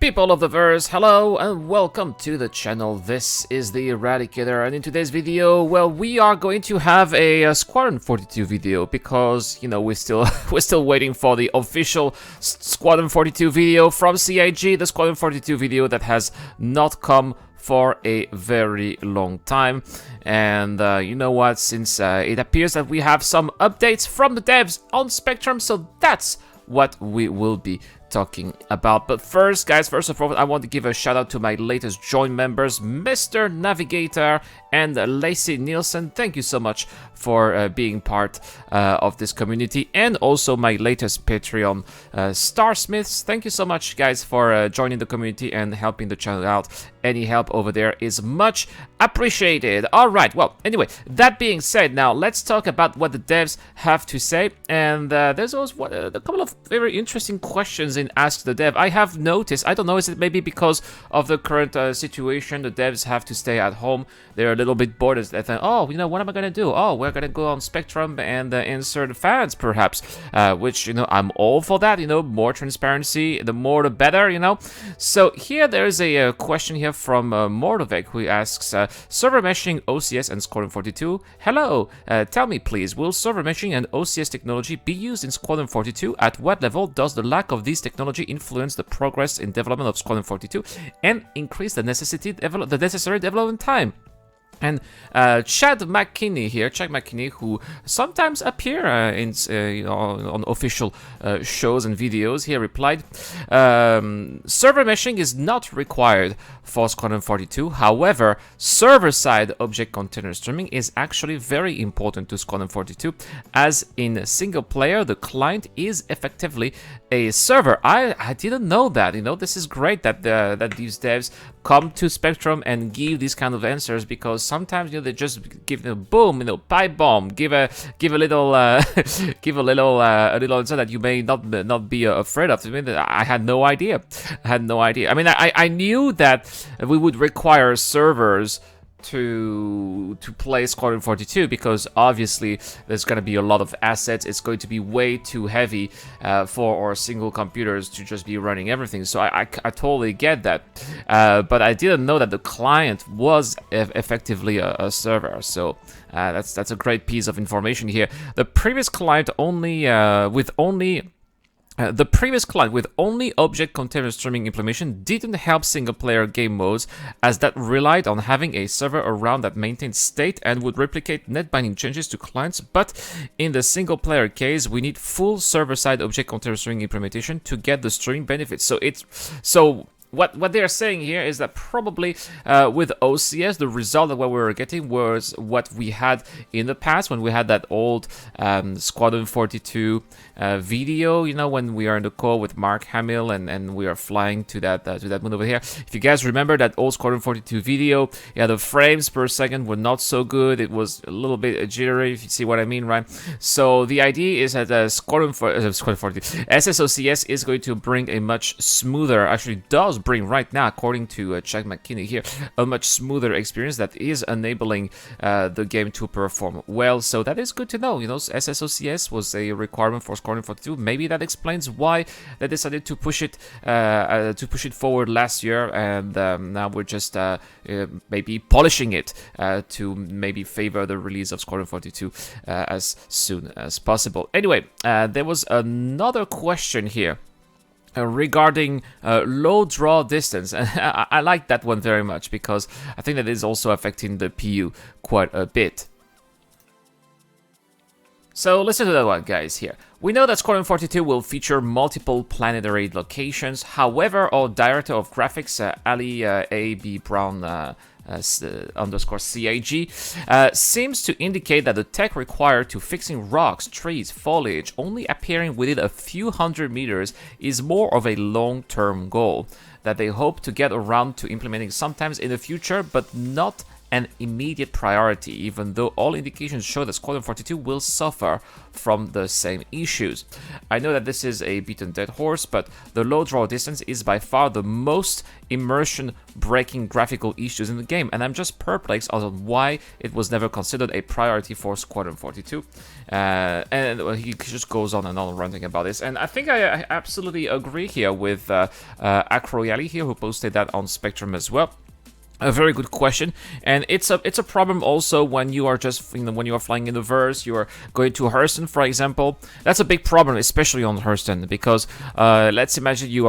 People of the verse, hello and welcome to the channel. This is the Eradicator, and in today's video, well, we are going to have a Squadron 42 video because, you know, we're still waiting for the official Squadron 42 video from CIG, the Squadron 42 video that has not come for a very long time. And you know what, since it appears that we have some updates from the devs on Spectrum, so that's what we will be talking about. But first, guys, first of all, I want to give a shout out to my latest join members, Mr. Navigator and Lacey Nielsen. Thank you so much for being part of this community, and also my latest Patreon, Starsmiths. Thank you so much, guys, for joining the community and helping the channel out. Any help over there is much appreciated. All right, well, anyway, that being said, now let's talk about what the devs have to say. And there's also a couple of very interesting questions in Ask the Dev. I have noticed, I don't know, is it maybe because of the current situation, the devs have to stay at home, they're a little bit bored. They think, oh, you know, what am I gonna do? Oh, we're gonna go on Spectrum and insert fans, perhaps, which, you know, I'm all for that. You know, more transparency, the more the better, you know. So here there's a question here from Mordovek, who asks, server meshing, OCS, and Squadron 42. Hello, tell me please, will server meshing and OCS technology be used in Squadron 42? At what level does the lack of these technology influence the progress in development of Squadron 42 and increase the necessary development time? And Chad McKinney here, Chad McKinney, who sometimes appear on official shows and videos, he replied, server meshing is not required for Squadron 42. However, server-side object container streaming is actually very important to Squadron 42, as in single player, the client is effectively a server. I didn't know that. You know, this is great that that these devs come to Spectrum and give these kind of answers, because sometimes, you know, they just give them boom, you know, pipe bomb, give a little give a little answer that you may not be afraid of. I mean, I had no idea. I mean, I knew that we would require servers to play Squadron 42, because obviously there's going to be a lot of assets. It's going to be way too heavy for our single computers to just be running everything. So I totally get that, but I didn't know that the client was effectively a server. So that's a great piece of information here. The previous client the previous client with only object container streaming implementation didn't help single-player game modes, as that relied on having a server around that maintained state and would replicate net binding changes to clients. But in the single-player case, we need full server-side object container streaming implementation to get the streaming benefits. So what they're saying here is that probably with OCS, the result of what we were getting was what we had in the past when we had that old Squadron 42 video, you know, when we are in the call with Mark Hamill and we are flying to that moon over here. If you guys remember that old Squadron 42 video, yeah, the frames per second were not so good. It was a little bit jittery, if you see what I mean, right? So the idea is that Squadron 42 SSOCS is going to bring a much smoother, actually does bring right now, according to Chad McKinney here, a much smoother experience that is enabling the game to perform well. So that is good to know. You know, SSOCS was a requirement for Squadron 42. Maybe that explains why they decided to push it forward last year, and now we're just maybe polishing it to maybe favor the release of Squadron 42 as soon as possible. Anyway, there was another question here regarding low draw distance, and I like that one very much, because I think that is also affecting the PU quite a bit. So listen to that one, guys, here. We know that Squadron 42 will feature multiple planetary locations. However, our director of graphics, Ali A.B. Brown underscore CIG, seems to indicate that the tech required to fixing rocks, trees, foliage only appearing within a few hundred meters is more of a long-term goal that they hope to get around to implementing sometimes in the future, but not an immediate priority, even though all indications show that Squadron 42 will suffer from the same issues. I know that this is a beaten dead horse, but the low draw distance is by far the most immersion-breaking graphical issues in the game, and I'm just perplexed on why it was never considered a priority for Squadron 42. And well, he just goes on and on ranting about this, and I think I absolutely agree here with Acroyali here, who posted that on Spectrum as well. A very good question, and it's a problem also when you are just, when you are flying in the verse, you are going to Hurston, for example. That's a big problem, especially on Hurston, because let's imagine you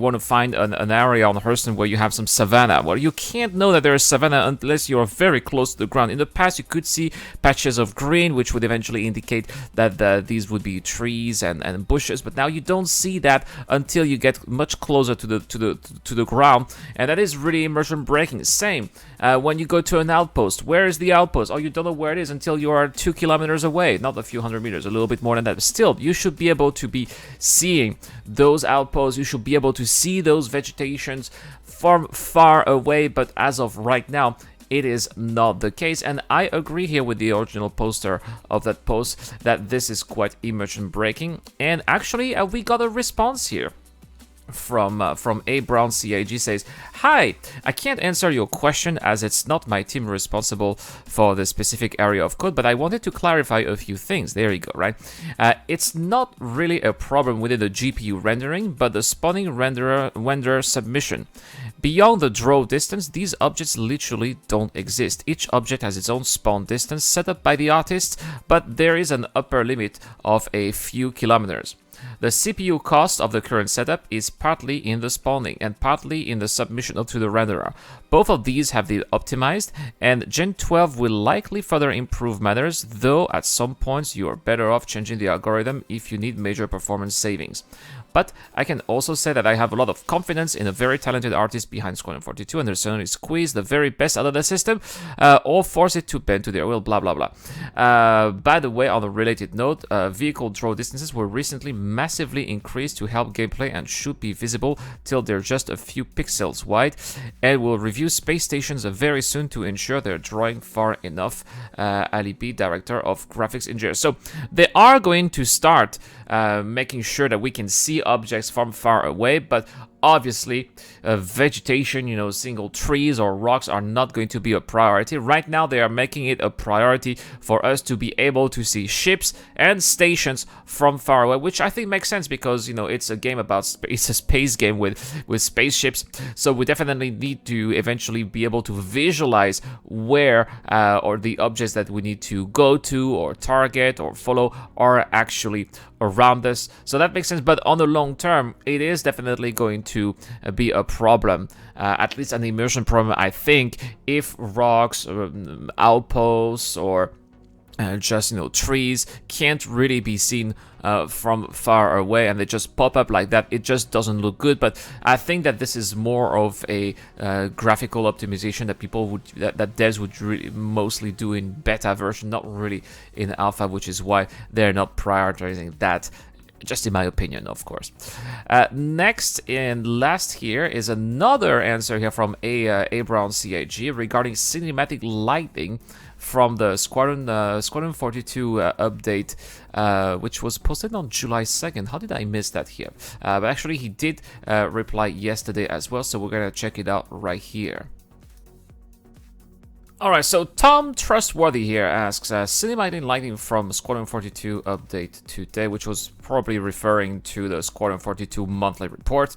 want to find an area on Hurston where you have some savanna. Well, you can't know that there is savanna unless you are very close to the ground. In the past, you could see patches of green, which would eventually indicate that these would be trees and bushes, but now you don't see that until you get much closer to the ground, and that is really immersion breaking. Same when you go to an outpost. Where is the outpost? Oh, you don't know where it is until you are 2 kilometers away. Not a few hundred meters, a little bit more than that. But still, you should be able to be seeing those outposts. You should be able to see those vegetations from far away. But as of right now, it is not the case, and I agree here with the original poster of that post that this is quite immersion breaking. And actually, we got a response here from A Brown CIG. Says, "Hi, I can't answer your question as it's not my team responsible for the specific area of code, but I wanted to clarify a few things." There you go, right? It's not really a problem within the GPU rendering, but the spawning render submission. Beyond the draw distance, these objects literally don't exist. Each object has its own spawn distance set up by the artist, but there is an upper limit of a few kilometers. The CPU cost of the current setup is partly in the spawning and partly in the submission up to the renderer. Both of these have been optimized, and Gen 12 will likely further improve matters, though at some points you are better off changing the algorithm if you need major performance savings. But I can also say that I have a lot of confidence in a very talented artist behind Squadron 42, and they'll certainly squeeze the very best out of the system, or force it to bend to their will, blah blah blah. By the way, on a related note, vehicle draw distances were recently massively increased to help gameplay and should be visible till they're just a few pixels wide, and we'll review space stations very soon to ensure they're drawing far enough. Ali B, director of graphics engineers. So they are going to start making sure that we can see objects from far away, but obviously vegetation, single trees or rocks are not going to be a priority. Right now they are making it a priority for us to be able to see ships and stations from far away, which I think makes sense because it's a game about it's a space game with spaceships, so we definitely need to eventually be able to visualize where or the objects that we need to go to or target or follow are actually around us. So that makes sense, but on the long term it is definitely going to be a problem, at least an immersion problem, I think, if rocks, outposts, or just trees can't really be seen from far away and they just pop up like that. It just doesn't look good. But I think that this is more of a graphical optimization that that devs would really mostly do in beta version, not really in alpha, which is why they're not prioritizing that, just in my opinion, of course. Next and last here is another answer here from A Brown CIG regarding cinematic lighting from the Squadron 42 update, which was posted on July 2nd. How did I miss that here? But actually he did reply yesterday as well, so we're gonna check it out right here. Alright, so Tom Trustworthy here asks, cinematic lighting from Squadron 42 update today, which was probably referring to the Squadron 42 monthly report.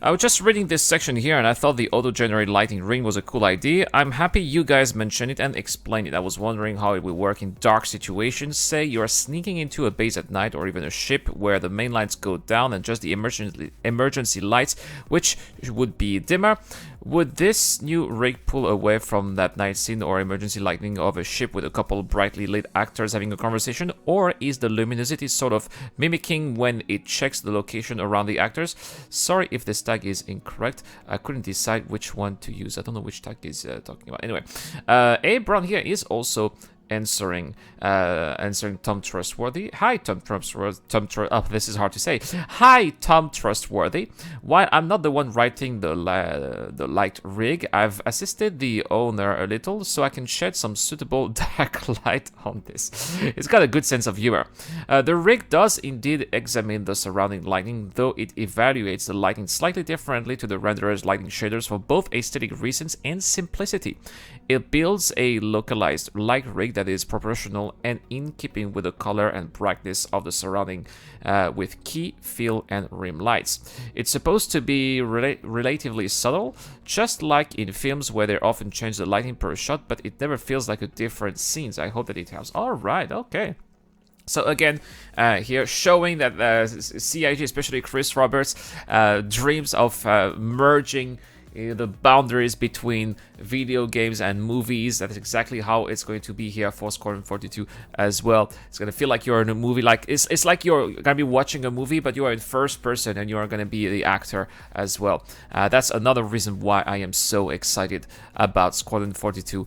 I was just reading this section here and I thought the auto-generated lighting ring was a cool idea. I'm happy you guys mentioned it and explained it. I was wondering how it would work in dark situations. Say you're sneaking into a base at night or even a ship where the main lights go down and just the emergency lights, which would be dimmer. Would this new rig pull away from that night scene or emergency lighting of a ship with a couple brightly lit actors having a conversation, or is the luminosity sort of mimicking when it checks the location around the actors? Sorry if this tag is incorrect. I couldn't decide which one to use. I don't know which tag is talking about. Anyway, A Brown here is also answering Tom Trustworthy. Hi, Tom Trustworthy. This is hard to say. Hi, Tom Trustworthy. While I'm not the one writing the light rig, I've assisted the owner a little so I can shed some suitable dark light on this. It's got a good sense of humor. The rig does indeed examine the surrounding lighting, though it evaluates the lighting slightly differently to the renderer's lighting shaders for both aesthetic reasons and simplicity. It builds a localized light rig that is proportional and in keeping with the color and brightness of the surrounding with key, fill, and rim lights. It's supposed to be relatively subtle, just like in films where they often change the lighting per shot, but it never feels like a different scenes. I hope that it helps. All right, okay. So again, here showing that CIG, especially Chris Roberts, dreams of merging the boundaries between video games and movies. That is exactly how it's going to be here for Squadron 42 as well. It's going to feel like you're in a movie, like it's like you're going to be watching a movie, but you are in first person and you are going to be the actor as well. That's another reason why I am so excited about Squadron 42.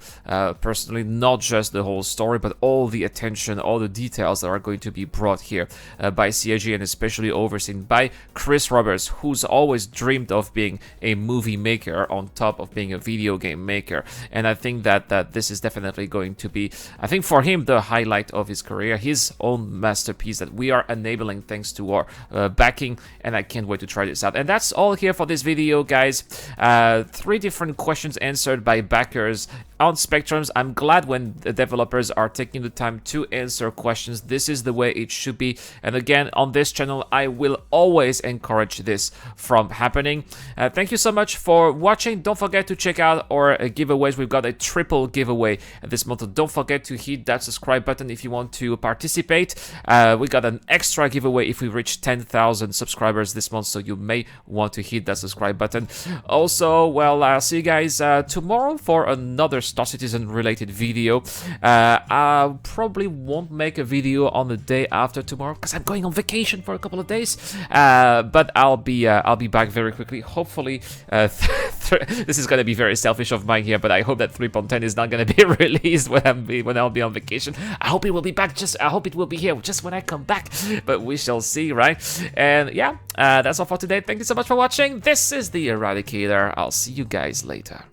Personally, not just the whole story, but all the attention, all the details that are going to be brought here by CIG, and especially overseen by Chris Roberts, who's always dreamed of being a movie maker on top of being a video game maker. And I think that this is definitely going to be, I think for him, the highlight of his career, his own masterpiece that we are enabling thanks to our backing, and I can't wait to try this out. And that's all here for this video, guys. 3 different questions answered by backers on Spectrums. I'm glad when the developers are taking the time to answer questions. This is the way it should be. And again, on this channel, I will always encourage this from happening. Thank you so much for watching. Don't forget to check out our giveaways. We've got a triple giveaway this month. Don't forget to hit that subscribe button if you want to participate. We got an extra giveaway if we reach 10,000 subscribers this month, so you may want to hit that subscribe button. Also, well, I'll see you guys tomorrow for another Star Citizen related video. I probably won't make a video on the day after tomorrow because I'm going on vacation for a couple of days, but I'll be back very quickly. Hopefully, this is going to be very selfish of mine here, but I hope that 3.10 is not going to be released when I'll be on vacation. I hope it will be back. I hope it will be here just when I come back, but we shall see, right? And yeah, that's all for today. Thank you so much for watching. This is the Eradicator. I'll see you guys later.